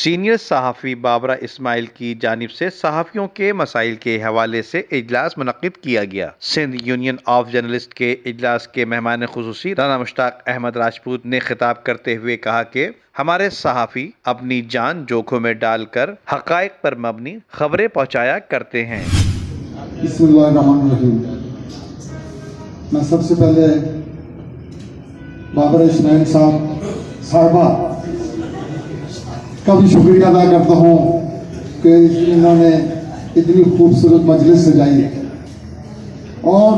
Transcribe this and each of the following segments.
Senior सहाफ़ी बाबरा इस्माइल की जानिब से सहाफ़ियों के मसाइल के हवाले से इजलास मुनक़्क़िद किया गया। सिंध यूनियन ऑफ जर्नलिस्ट के इजलास के मेहमान खुसूसी राना मुश्ताक अहमद राजपूत ने खिताब करते हुए कहा कि हमारे सहाफ़ी अपनी जान जोखिम में डालकर हक़ाइक़ पर मबनी खबरें पहुँचाया करते हैं। मैं सबसे पहले बाबरा इस्माइल साहबा का भी शुक्रिया अदा करता हूँ कि इन्होंने इतनी खूबसूरत मजलिस सजाई है। और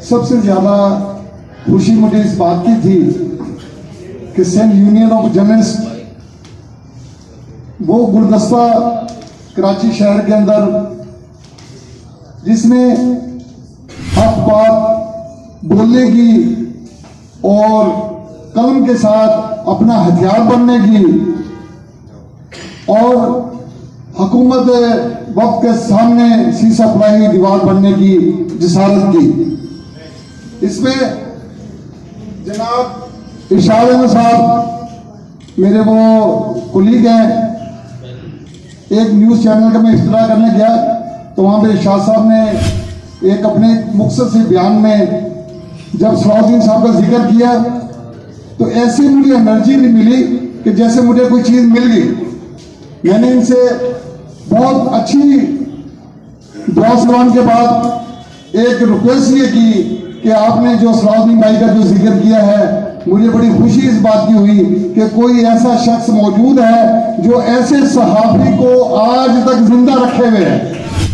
सबसे ज़्यादा खुशी मुझे इस बात की थी कि सिंध यूनियन ऑफ जर्नलिस्ट वो गुलदस्ता कराची शहर के अंदर जिसने हक बात बोलने की और कलम के साथ अपना हथियार बनने की और हुकूमत वक्त के सामने शीशा फलाई दीवार बनने की जिसारत की। इसमें जनाब इरशाद अहमद साहब मेरे वो कुलीग हैं, एक न्यूज़ चैनल का मैं इफ्तिताह करने गया तो वहाँ पे इरशाद साहब ने एक अपने मुख्तसर से बयान में जब सलाउद्दीन साहब का जिक्र किया तो ऐसी मुझे एनर्जी नहीं मिली कि जैसे मुझे कोई चीज़ मिल गई। मैंने इनसे बहुत अच्छी दुआ सलाम के बाद एक रिक्वेस्ट ये की कि आपने जो सलाउद्दीन भाई का जो जिक्र किया है, मुझे बड़ी खुशी इस बात की हुई कि कोई ऐसा शख्स मौजूद है जो ऐसे सहाफ़ी को आज तक जिंदा रखे हुए है।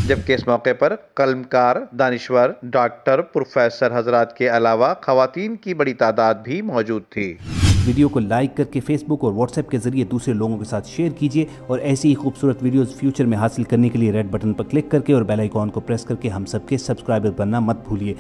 जबकि इस मौके पर कलमकार, दानिश्वर, डॉक्टर, प्रोफेसर हजरात के अलावा खवातीन की बड़ी तादाद भी मौजूद थी। वीडियो को लाइक करके फेसबुक और व्हाट्सएप के जरिए दूसरे लोगों के साथ शेयर कीजिए और ऐसी ही खूबसूरत वीडियोस फ्यूचर में हासिल करने के लिए रेड बटन पर क्लिक करके और बेल आइकॉन को प्रेस करके हम सबके सब्सक्राइबर बनना मत भूलिए।